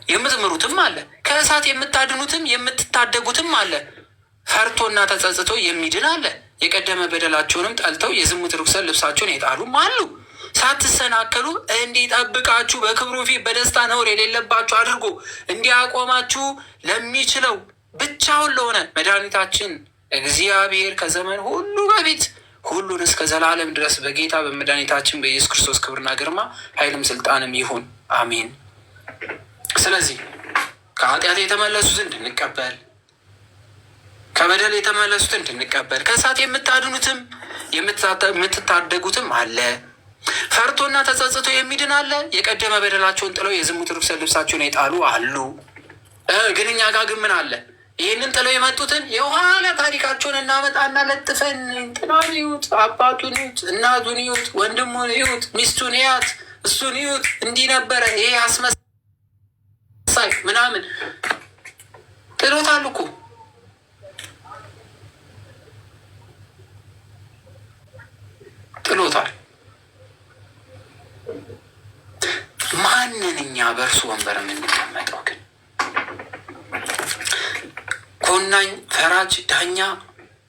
የምትምሩትም አለ፣ ከእሳት የምታድኑትም የምትታደጉትም አለ። ፈርቶና ተጸጽቶ የሚድን አለ። የቀደመ በደላቸውንም ጠልተው የዝሙት ርኩሰት ልብሳቸውን የጣሉም አሉ። ሳትሰናከሉ እንዲጠብቃችሁ በክብሩ ፊት በደስታ ነውር የሌለባችሁ አድርጎ እንዲያቆማችሁ ለሚችለው ብቻውን ለሆነ መድኃኒታችን እግዚአብሔር ከዘመን ሁሉ በፊት ሁሉን እስከ ዘላለም ድረስ በጌታ በመድኃኒታችን በኢየሱስ ክርስቶስ ክብርና ግርማ ኃይልም ስልጣንም ይሁን፣ አሜን። ስለዚህ ከኃጢአት የተመለሱትን እንድንቀበል፣ ከበደል የተመለሱትን እንድንቀበል፣ ከእሳት የምታድኑትም የምትታደጉትም አለ። ፈርቶና ተጸጽቶ የሚድን አለ። የቀደመ በደላቸውን ጥለው የዝሙት ርኩሰት ልብሳቸውን የጣሉ አሉ። ግን እኛ ጋር ግን ምን አለ? ይህንን ጥለው የመጡትን የኋላ ታሪካቸውን እናመጣና ለጥፈን እንትናን ይዩት፣ አባቱን ይዩት፣ እናቱን ይዩት፣ ወንድሙን ይዩት፣ ሚስቱን ያት፣ እሱን ይዩት፣ እንዲህ ነበረ፣ ይሄ አስመሳይ ምናምን ጥሎታል እኮ። ጥሎታል። ማንን እኛ በእርሱ ወንበር የምንቀመጠው ግን? ኮናኝ፣ ፈራጅ፣ ዳኛ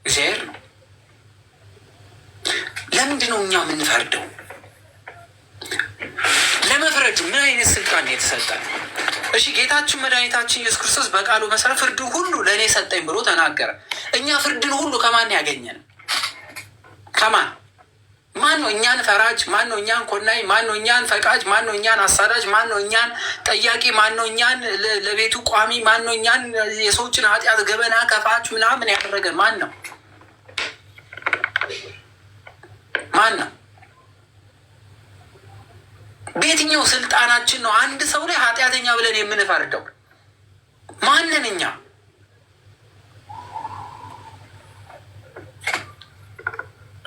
እግዚአብሔር ነው። ለምንድን ነው እኛ የምንፈርደው? ለመፍረድ ምን አይነት ስልጣን የተሰጠን? እሺ ጌታችን መድኃኒታችን ኢየሱስ ክርስቶስ በቃሉ መሰረት ፍርድን ሁሉ ለእኔ ሰጠኝ ብሎ ተናገረ። እኛ ፍርድን ሁሉ ከማን ያገኘን? ከማን? ማን ነው እኛን ፈራጅ? ማን ነው እኛን ኮናኝ? ማን ነው እኛን ፈቃጅ? ማን ነው እኛን አሳዳጅ? ማን ነው እኛን ጠያቂ? ማን ነው እኛን ለቤቱ ቋሚ? ማን ነው እኛን የሰዎችን ኃጢአት ገበና ከፋች ምናምን ያደረገ ማን ነው? ማን ነው? በየትኛው ስልጣናችን ነው አንድ ሰው ላይ ኃጢአተኛ ብለን የምንፈርደው? ማንን እኛ?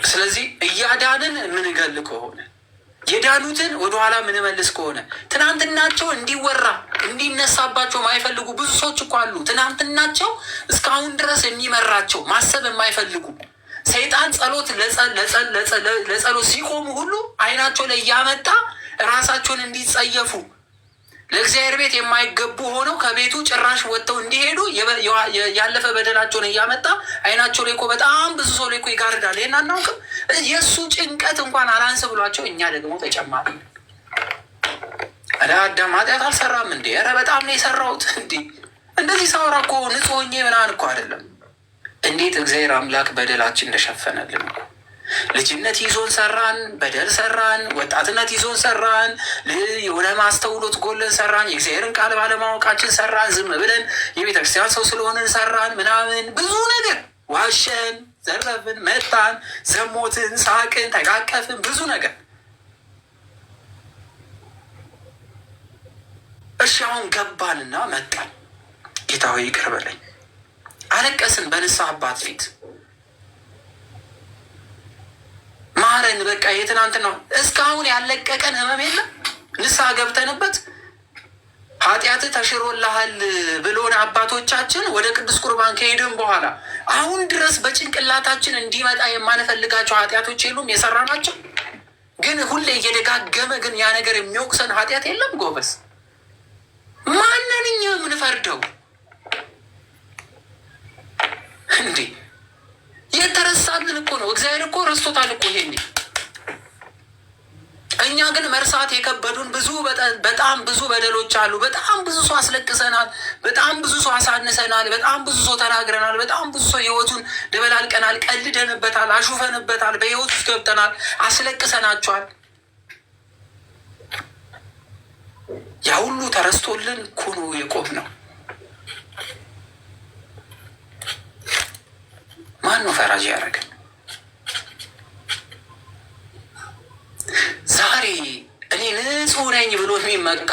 ስለዚህ እያዳንን የምንገል ከሆነ የዳኑትን ወደኋላ የምንመልስ ከሆነ ትናንትናቸው እንዲወራ እንዲነሳባቸው የማይፈልጉ ብዙ ሰዎች እኮ አሉ። ትናንትናቸው እስካሁን ድረስ የሚመራቸው ማሰብ የማይፈልጉ ሰይጣን ጸሎት ለጸሎት ሲቆሙ ሁሉ አይናቸው ላይ እያመጣ ራሳቸውን እንዲጸየፉ ለእግዚአብሔር ቤት የማይገቡ ሆነው ከቤቱ ጭራሽ ወጥተው እንዲሄዱ ያለፈ በደላቸውን እያመጣ አይናቸው ላይ እኮ በጣም ብዙ ሰው ላይ እኮ ይጋርዳል። ይህን አናውቅም? የእሱ ጭንቀት እንኳን አላንስ ብሏቸው እኛ ደግሞ ተጨማሪ አዳም ኃጢአት አልሰራም እንዴ? ኧረ በጣም ነው የሰራሁት። እንዲ እንደዚህ ሳወራ እኮ ንጹሕ ሆኜ ምናምን እኮ አይደለም። እንዴት እግዚአብሔር አምላክ በደላችን እንደሸፈነልን እኮ ልጅነት ይዞን ሰራን፣ በደል ሰራን፣ ወጣትነት ይዞን ሰራን፣ የሆነ ማስተውሎት ጎለን ሰራን፣ የእግዚአብሔርን ቃል ባለማወቃችን ሰራን፣ ዝም ብለን የቤተክርስቲያን ሰው ስለሆንን ሰራን ምናምን ብዙ ነገር ዋሸን፣ ዘረፍን፣ መታን፣ ዘሞትን፣ ሳቅን፣ ተቃቀፍን፣ ብዙ ነገር። እሺ አሁን ገባንና መጣን። ጌታ ሆይ ይቅር በለኝ አለቀስን በንስሐ አባት ፊት ማረን። በቃ የትናንት ነው እስካሁን ያለቀቀን ህመም የለም። ንስሐ ገብተንበት ኃጢአት ተሽሮልሃል ብሎን አባቶቻችን ወደ ቅዱስ ቁርባን ከሄድን በኋላ አሁን ድረስ በጭንቅላታችን እንዲመጣ የማንፈልጋቸው ኃጢአቶች የሉም የሰራ ናቸው። ግን ሁሌ እየደጋገመ ግን ያ ነገር የሚወቅሰን ኃጢአት የለም። ጎበዝ ማንን እኛ የምንፈርደው እንዴ? የተረሳልን እኮ ነው። እግዚአብሔር እኮ ረስቶታል እኮ። ይሄ እኛ ግን መርሳት የከበዱን በጣም ብዙ በደሎች አሉ። በጣም ብዙ ሰው አስለቅሰናል። በጣም ብዙ ሰው አሳንሰናል። በጣም ብዙ ሰው ተናግረናል። በጣም ብዙ ሰው ህይወቱን ደበላልቀናል፣ ቀልደንበታል፣ አሹፈንበታል፣ በህይወት ውስጥ ገብተናል፣ አስለቅሰናቸዋል። ያ ሁሉ ተረስቶልን እኮ ነው የቆምነው። ማን ነው ፈራጅ ያደረገን? ዛሬ እኔ ንጹሕ ነኝ ብሎ የሚመካ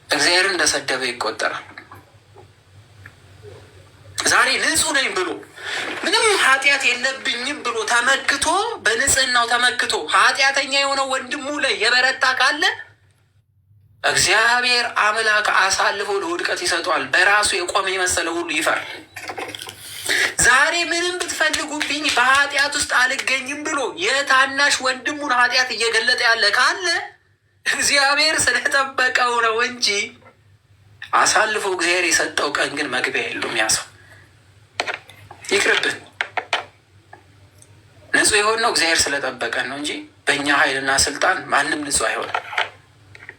እግዚአብሔርን እንደሰደበ ይቆጠራል። ዛሬ ንጹሕ ነኝ ብሎ ምንም ኃጢአት የለብኝም ብሎ ተመክቶ በንጽህናው ተመክቶ ኃጢአተኛ የሆነው ወንድሙ ላይ የበረታ ካለ እግዚአብሔር አምላክ አሳልፎ ለውድቀት ይሰጠዋል። በራሱ የቆመ የመሰለ ሁሉ ይፈር። ዛሬ ምንም ብትፈልጉብኝ በኃጢአት ውስጥ አልገኝም ብሎ የታናሽ ወንድሙን ኃጢአት እየገለጠ ያለ ካለ እግዚአብሔር ስለጠበቀው ነው እንጂ አሳልፎ እግዚአብሔር የሰጠው ቀን ግን መግቢያ የለውም። ያ ሰው ይቅርብን። ንጹሕ የሆነው እግዚአብሔር ስለጠበቀን ነው እንጂ በእኛ ኃይልና ስልጣን ማንም ንጹሕ አይሆንም።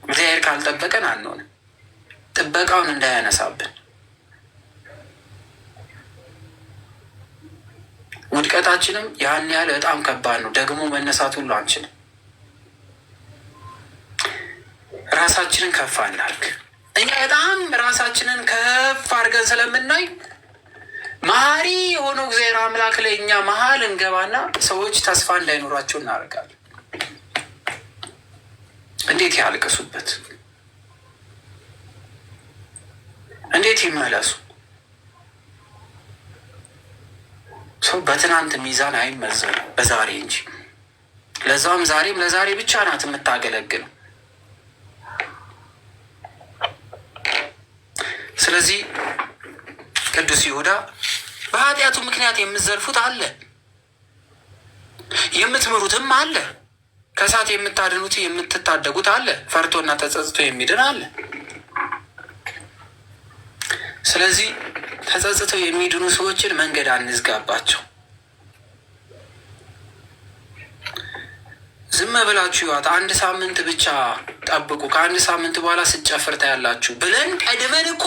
እግዚአብሔር ካልጠበቀን አንሆንም። ጥበቃውን እንዳያነሳብን። ውድቀታችንም ያን ያህል በጣም ከባድ ነው። ደግሞ መነሳት ሁሉ አንችልም። ራሳችንን ከፍ አናርግ። እኛ በጣም ራሳችንን ከፍ አድርገን ስለምናይ መሀሪ የሆነው እግዚአብሔር አምላክ ላይ እኛ መሀል እንገባና ሰዎች ተስፋ እንዳይኖራቸው እናደርጋለን። እንዴት ያልቅሱበት? እንዴት ይመለሱ? ሰው በትናንት ሚዛን አይመዘንም በዛሬ እንጂ። ለዛም ዛሬም ለዛሬ ብቻ ናት የምታገለግለው። ስለዚህ ቅዱስ ይሁዳ በኃጢአቱ ምክንያት የምትዘልፉት አለ፣ የምትምሩትም አለ፣ ከእሳት የምታድኑት የምትታደጉት አለ፣ ፈርቶና ተጸጽቶ የሚድን አለ። ስለዚህ ተጸጽተው የሚድኑ ሰዎችን መንገድ አንዝጋባቸው። ዝም ብላችሁ ይዋት። አንድ ሳምንት ብቻ ጠብቁ፣ ከአንድ ሳምንት በኋላ ስጨፍር ታያላችሁ ብለን ቀድመን እኮ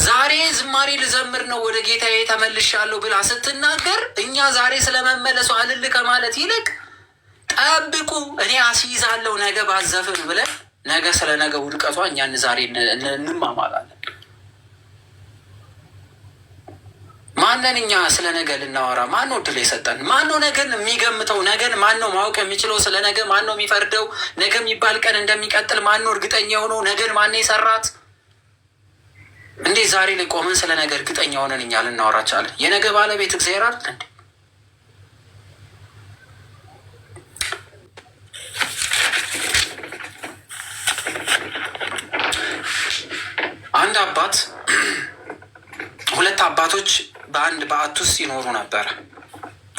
ዛሬ ዝማሬ ልዘምር ነው ወደ ጌታዬ ተመልሻለሁ ብላ ስትናገር እኛ ዛሬ ስለመመለሱ አልል ከማለት ይልቅ ጠብቁ እኔ አስይዛለሁ ነገ ባዘፍን ብለን ነገ ስለ ነገ ውድቀቷ እኛን ዛሬ እንማማላለን። ማንን እኛ ስለ ነገ ልናወራ? ማን ነው እድል የሰጠን? ማን ነው ነገን የሚገምተው? ነገን ማን ነው ማወቅ የሚችለው? ስለ ነገ ማን ነው የሚፈርደው? ነገ የሚባል ቀን እንደሚቀጥል ማን ነው እርግጠኛ የሆነው? ነገን ማን ነው የሰራት? እንዴት ዛሬ ላይ ቆመን ስለ ነገ እርግጠኛ ሆነን እኛ ልናወራ ቻለን? የነገ ባለቤት እግዚአብሔር አይደል እንዴ? አንድ አባት ሁለት አባቶች በአንድ በዓት ውስጥ ይኖሩ ነበረ።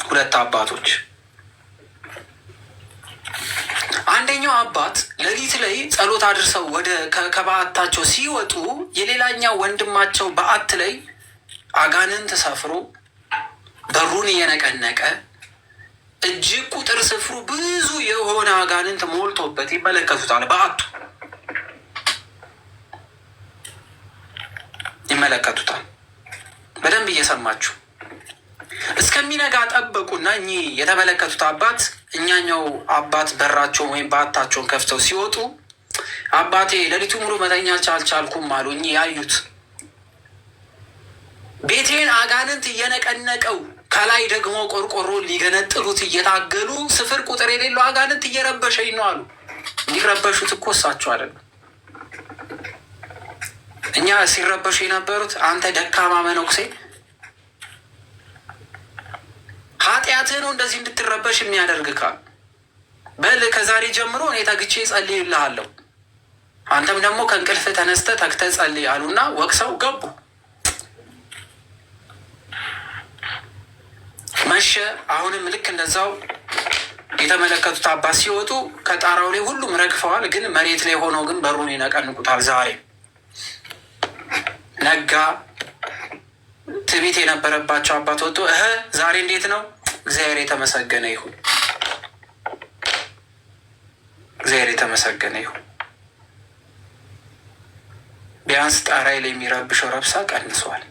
ሁለት አባቶች። አንደኛው አባት ሌሊት ላይ ጸሎት አድርሰው ወደ ከበዓታቸው ሲወጡ የሌላኛው ወንድማቸው በዓት ላይ አጋንንት ሰፍሮ በሩን እየነቀነቀ እጅግ ቁጥር ስፍሩ ብዙ የሆነ አጋንንት ሞልቶበት ይመለከቱታል። በዓቱ ይመለከቱታል። በደንብ እየሰማችሁ እስከሚነጋ ጠበቁና እኚህ የተመለከቱት አባት እኛኛው አባት በራቸውን ወይም በዓታቸውን ከፍተው ሲወጡ አባቴ ሌሊቱ ሙሉ መተኛት አልቻልኩም አሉ። እኚህ ያዩት ቤቴን አጋንንት እየነቀነቀው ከላይ ደግሞ ቆርቆሮ ሊገነጥሉት እየታገሉ ስፍር ቁጥር የሌለው አጋንንት እየረበሸኝ ነው አሉ። እንዲረበሹት እኮ እሳቸው አይደለም። እኛ ሲረበሹ የነበሩት አንተ ደካማ መነኩሴ ኃጢአትህ ነው እንደዚህ እንድትረበሽ የሚያደርግ ካል በል ከዛሬ ጀምሮ እኔ ተግቼ ጸልይልሃለሁ፣ አንተም ደግሞ ከእንቅልፍ ተነስተህ ተግተህ ጸልይ አሉና ወቅሰው ገቡ። መሸ። አሁንም ልክ እንደዛው የተመለከቱት አባት ሲወጡ ከጣራው ላይ ሁሉም ረግፈዋል፣ ግን መሬት ላይ ሆነው ግን በሩን ይነቀንቁታል። ዛሬ ነጋ። ትዕቢት የነበረባቸው አባት ወጡ። ዛሬ እንዴት ነው? እግዚአብሔር የተመሰገነ ይሁን። እግዚአብሔር የተመሰገነ ይሁን። ቢያንስ ጣራይ ላይ የሚረብሸው ረብሳ ቀንሷል።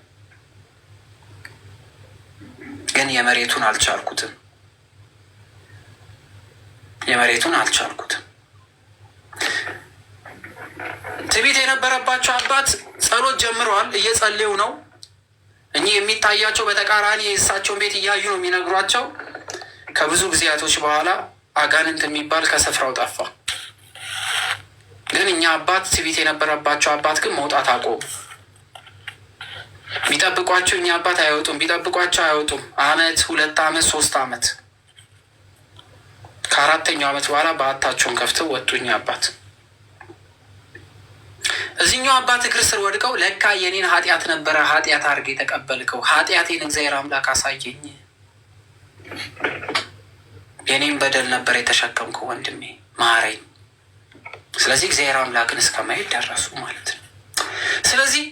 ግን የመሬቱን አልቻልኩትም። ትዕቢት የነበረባቸው አባት ጸሎት ጀምረዋል። እየጸለዩ ነው። እኚህ የሚታያቸው በተቃራኒ የእሳቸውን ቤት እያዩ ነው የሚነግሯቸው። ከብዙ ጊዜያቶች በኋላ አጋንንት የሚባል ከስፍራው ጠፋ። ግን እኛ አባት ትዕቢት የነበረባቸው አባት ግን መውጣት አቆሙ። ቢጠብቋቸው እኛ አባት አይወጡም፣ ቢጠብቋቸው አይወጡም። 1፣ 2 ዓመት፣ 3 ዓመት። ከ4ኛው ዓመት በኋላ በአታቸውን ከፍተው ወጡ። እኛ አባት እዚህኛው አባት እግር ስር ወድቀው ለካ የኔን ኃጢአት ነበረ ኃጢአት አድርጌ የተቀበልከው፣ ኃጢአቴን እግዚአብሔር አምላክ አሳየኝ፣ የኔን በደል ነበር የተሸከምከው ወንድሜ ማረኝ። ስለዚህ እግዚአብሔር አምላክን እስከ ማየት ደረሱ ማለት ነው። ስለዚህ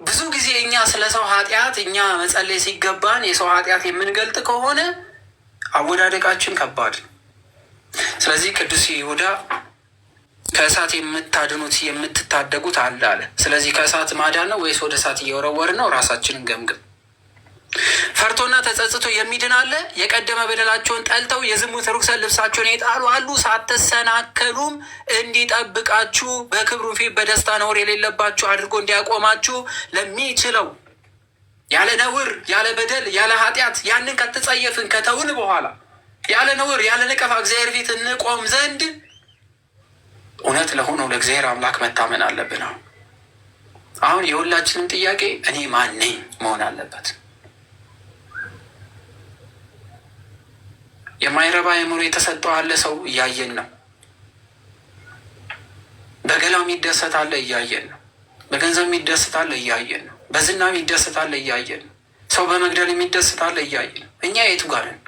ብዙ ጊዜ እኛ ስለ ሰው ኃጢአት እኛ መጸለይ ሲገባን የሰው ኃጢአት የምንገልጥ ከሆነ አወዳደቃችን ከባድ ነው። ስለዚህ ቅዱስ ይሁዳ ከእሳት የምታድኑት የምትታደጉት አለ አለ። ስለዚህ ከእሳት ማዳን ነው ወይስ ወደ እሳት እየወረወርን ነው? ራሳችንን ገምግም። ፈርቶና ተጸጽቶ የሚድን አለ። የቀደመ በደላቸውን ጠልተው የዝሙት ርኩሰት ልብሳቸውን የጣሉ አሉ። ሳትሰናከሉም እንዲጠብቃችሁ በክብሩ ፊት በደስታ ነውር የሌለባችሁ አድርጎ እንዲያቆማችሁ ለሚችለው ያለ ነውር ያለ በደል ያለ ኃጢአት ያንን ከተጸየፍን ከተውን በኋላ ያለ ነውር ያለ ነቀፋ እግዚአብሔር ፊት እንቆም ዘንድ እውነት ለሆነው ለእግዚአብሔር አምላክ መታመን አለብን። አሁን የሁላችንም ጥያቄ እኔ ማን ነኝ መሆን አለበት። የማይረባ አእምሮ የተሰጠው አለ ሰው እያየን ነው። በገላው የሚደሰት አለ እያየን ነው። በገንዘብ የሚደሰት አለ እያየን ነው። በዝና የሚደሰት አለ እያየን ነው። ሰው በመግደል የሚደሰት አለ እያየን ነው። እኛ የቱ ጋር ነን?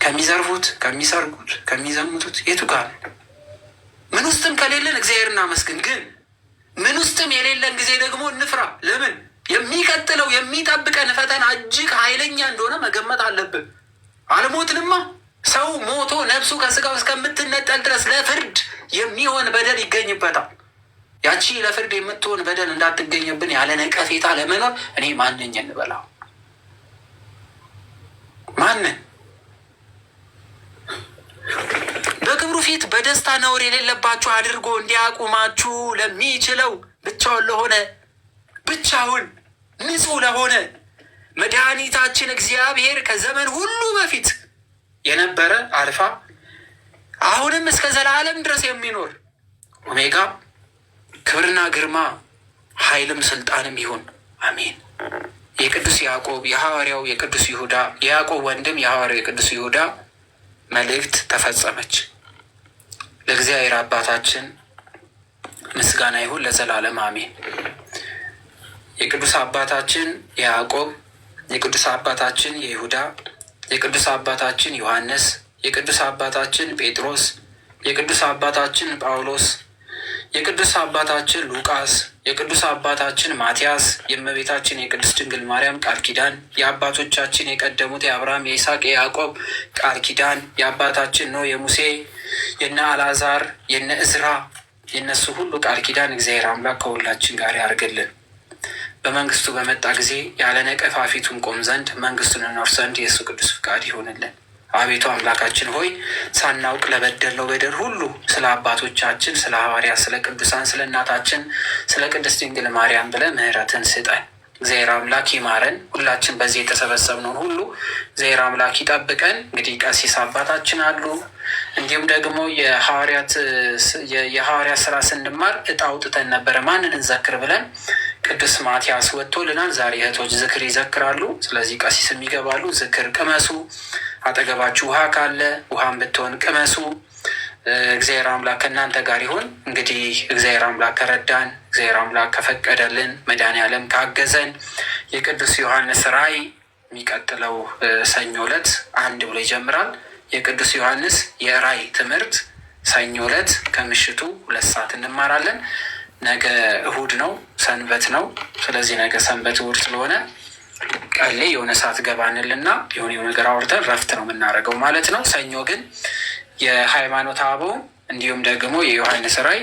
ከሚዘርፉት፣ ከሚሰርጉት፣ ከሚዘሙቱት የቱ ጋር ነን? ምን ውስጥም ከሌለን እግዚአብሔር እናመስግን። ግን ምን ውስጥም የሌለን ጊዜ ደግሞ እንፍራ። ለምን? የሚቀጥለው የሚጠብቀን ፈተና እጅግ ኃይለኛ እንደሆነ መገመት አለብን። አልሞትንማ። ሰው ሞቶ ነፍሱ ከስጋው እስከምትነጠል ድረስ ለፍርድ የሚሆን በደል ይገኝበታል። ያቺ ለፍርድ የምትሆን በደል እንዳትገኝብን ያለ ነቀፌታ ለመኖር እኔ ማንኝ እንበላው? ማንን? በክብሩ ፊት በደስታ ነውር የሌለባችሁ አድርጎ እንዲያቆማችሁ ለሚችለው ብቻውን ንጹሕ ለሆነ መድኃኒታችን እግዚአብሔር ከዘመን ሁሉ በፊት የነበረ አልፋ አሁንም እስከ ዘላለም ድረስ የሚኖር ኦሜጋ ክብርና ግርማ ኃይልም ስልጣንም ይሁን አሜን። የቅዱስ ያዕቆብ የሐዋርያው የቅዱስ ይሁዳ የያዕቆብ ወንድም የሐዋርያው የቅዱስ ይሁዳ መልእክት ተፈጸመች። ለእግዚአብሔር አባታችን ምስጋና ይሁን ለዘላለም አሜን። የቅዱስ አባታችን የያዕቆብ የቅዱስ አባታችን የይሁዳ የቅዱስ አባታችን ዮሐንስ የቅዱስ አባታችን ጴጥሮስ የቅዱስ አባታችን ጳውሎስ የቅዱስ አባታችን ሉቃስ የቅዱስ አባታችን ማቲያስ የእመቤታችን የቅድስት ድንግል ማርያም ቃል ኪዳን የአባቶቻችን የቀደሙት የአብርሃም የይስሐቅ የያዕቆብ ቃል ኪዳን የአባታችን ኖህ የሙሴ የነ አልዓዛር የነ እዝራ የነሱ ሁሉ ቃል ኪዳን እግዚአብሔር አምላክ ከሁላችን ጋር ያርግልን። በመንግስቱ በመጣ ጊዜ ያለ ነቀፋ ፊቱን ቆም ዘንድ መንግስቱን እንወርስ ዘንድ የእሱ ቅዱስ ፍቃድ ይሆንልን። አቤቱ አምላካችን ሆይ ሳናውቅ ለበደልነው በደል ሁሉ ስለ አባቶቻችን ስለ ሐዋርያት ስለ ቅዱሳን ስለ እናታችን ስለ ቅድስት ድንግል ማርያም ብለህ ምሕረትን ስጠን። እግዚአብሔር አምላክ ይማረን። ሁላችን በዚህ የተሰበሰብነውን ሁሉ እግዚአብሔር አምላክ ይጠብቀን። እንግዲህ ቀሲስ አባታችን አሉ። እንዲሁም ደግሞ የሐዋርያት ስራ ስንማር እጣ አውጥተን ነበረ ማንን እንዘክር ብለን ቅዱስ ማቲያስ ወጥቶልናል። ዛሬ እህቶች ዝክር ይዘክራሉ። ስለዚህ ቀሲስም ይገባሉ። ዝክር ቅመሱ። አጠገባችሁ ውሃ ካለ ውሃን ብትሆን ቅመሱ። እግዚአብሔር አምላክ ከእናንተ ጋር ይሁን። እንግዲህ እግዚአብሔር አምላክ ከረዳን፣ እግዚአብሔር አምላክ ከፈቀደልን፣ መድኃኔዓለም ካገዘን የቅዱስ ዮሐንስ ራእይ የሚቀጥለው ሰኞ ዕለት 1 ብሎ ይጀምራል። የቅዱስ ዮሐንስ የራእይ ትምህርት ሰኞ ዕለት ከምሽቱ 2 ሰዓት እንማራለን። ነገ እሁድ ነው፣ ሰንበት ነው። ስለዚህ ነገ ሰንበት እሁድ ስለሆነ ቀሌ የሆነ ሰዓት ገባንልና የሆነ ነገር አውርተን ረፍት ነው የምናደርገው ማለት ነው። ሰኞ ግን የሃይማኖት አበው እንዲሁም ደግሞ የዮሐንስ ራእይ